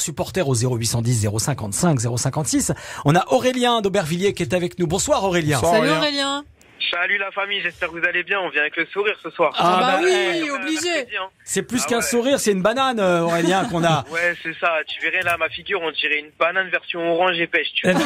supporter au 0810 055 056. On a Aurélien d'Aubervilliers qui est avec nous. Bonsoir Aurélien. Bonsoir, Salut Aurélien. Salut la famille, j'espère que vous allez bien. On vient avec le sourire ce soir. Ah bah oui, ouais, obligé. C'est plus qu'un sourire, c'est une banane Aurélien qu'on a. Ouais, c'est ça. Tu verrais là ma figure, on dirait une banane version orange et pêche. Tu vois.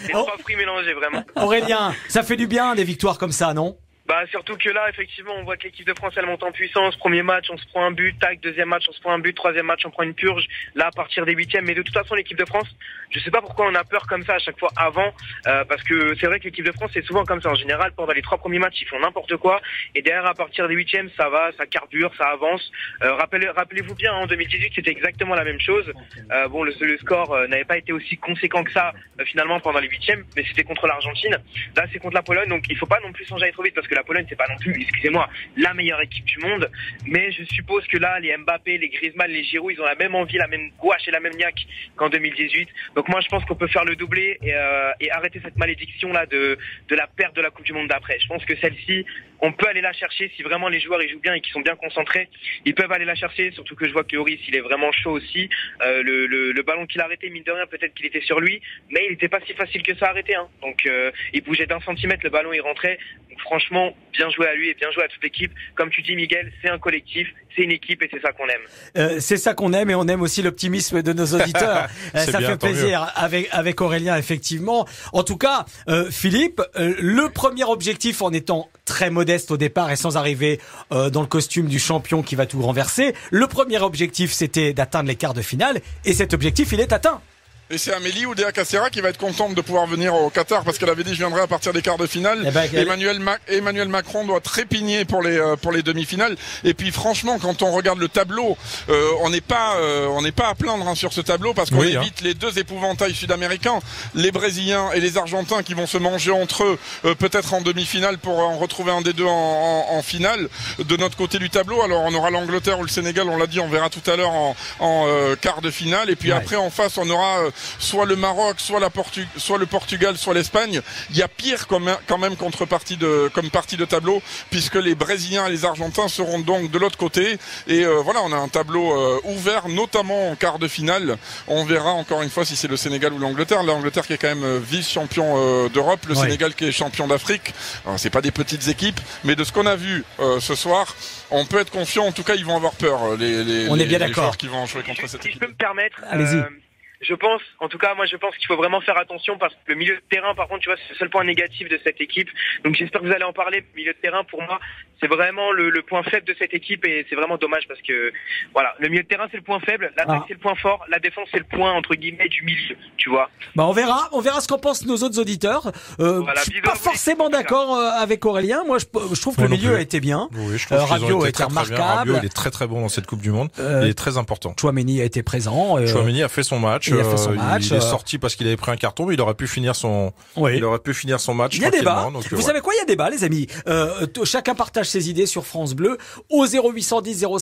C'est trois fruits mélangés vraiment. Aurélien, ça fait du bien des victoires comme ça, non? Bah surtout que là, effectivement, on voit que l'équipe de France elle monte en puissance. Premier match, on se prend un but, tac. Deuxième match, on se prend un but. Troisième match, on prend une purge. Là, à partir des huitièmes, mais de toute façon, l'équipe de France, je sais pas pourquoi on a peur comme ça à chaque fois avant, parce que c'est vrai que l'équipe de France c'est souvent comme ça en général. Pendant les trois premiers matchs, ils font n'importe quoi, et derrière, à partir des huitièmes, ça va, ça carbure, ça avance. Rappelez-vous bien, en 2018, c'était exactement la même chose. Bon, le score n'avait pas été aussi conséquent que ça finalement pendant les huitièmes, mais c'était contre l'Argentine. Là, c'est contre la Pologne, donc il faut pas non plus s'enjailler trop vite parce que la Pologne c'est pas non plus, excusez-moi, la meilleure équipe du monde, mais je suppose que là les Mbappé, les Griezmann, les Giroud, ils ont la même envie, la même gouache et la même niaque qu'en 2018. Donc moi je pense qu'on peut faire le doublé et arrêter cette malédiction là de la perte de la Coupe du Monde d'après. Je pense que celle-ci, on peut aller la chercher si vraiment les joueurs ils jouent bien et qu'ils sont bien concentrés, ils peuvent aller la chercher, surtout que je vois que Lloris il est vraiment chaud aussi. Le ballon qu'il a arrêté, mine de rien, peut-être qu'il était sur lui, mais il était pas si facile que ça à arrêter, hein. Donc il bougeait d'un centimètre, le ballon il rentrait. Donc franchement, bien joué à lui et bien joué à toute l'équipe. Comme tu dis Miguel, c'est un collectif, c'est une équipe et c'est ça qu'on aime. C'est ça qu'on aime, et on aime aussi l'optimisme de nos auditeurs. Ça bien, fait plaisir avec Aurélien, effectivement. En tout cas, Philippe, le premier objectif, en étant très modeste au départ et sans arriver dans le costume du champion qui va tout renverser, le premier objectif c'était d'atteindre les quarts de finale, et cet objectif il est atteint. Et c'est Amélie Oudéa Castéra qui va être contente de pouvoir venir au Qatar parce qu'elle avait dit je viendrai à partir des quarts de finale. Emmanuel Macron doit trépigner pour les demi-finales. Et puis franchement, quand on regarde le tableau, on n'est pas à plaindre hein, sur ce tableau parce qu'on évite les deux épouvantails sud-américains, les Brésiliens et les Argentins qui vont se manger entre eux peut-être en demi-finale pour en retrouver un des deux en finale. De notre côté du tableau, alors on aura l'Angleterre ou le Sénégal, on l'a dit, on verra tout à l'heure en quart de finale. Et puis après en face, on aura soit le Maroc, soit le Portugal, soit l'Espagne. Il y a pire quand même comme partie de tableau, puisque les Brésiliens et les Argentins seront donc de l'autre côté. Et voilà, on a un tableau ouvert, notamment en quart de finale. On verra encore une fois si c'est le Sénégal ou l'Angleterre. L'Angleterre qui est quand même vice-champion d'Europe, le Sénégal qui est champion d'Afrique. Alors c'est pas des petites équipes, mais de ce qu'on a vu ce soir, on peut être confiant. En tout cas, ils vont avoir peur, on est bien d'accord. joueurs qui vont jouer contre cette équipe. Si je peux me permettre, allez-y. Je pense qu'il faut vraiment faire attention parce que le milieu de terrain, par contre, tu vois, c'est le seul point négatif de cette équipe. Donc j'espère que vous allez en parler. Le milieu de terrain, pour moi, c'est vraiment le point faible de cette équipe et c'est vraiment dommage parce que, voilà, le milieu de terrain c'est le point faible, l'attaque c'est le point fort, la défense c'est le point, entre guillemets, du milieu, tu vois. Bah on verra ce qu'en pensent nos autres auditeurs. Voilà, je suis pas forcément d'accord avec Aurélien. Moi, je trouve que le milieu a été bien. Oui, je trouve Rabiot a été très remarquable. Rabiot, il est très très bon dans cette Coupe du Monde. Il est très important. Chouameni a été présent. Chouameni a fait son match. Il est sorti parce qu'il avait pris un carton, mais il aurait pu finir son match. Il y a débat. Donc, vous savez quoi, il y a débat, les amis. Chacun partage ses idées sur France Bleu au 0810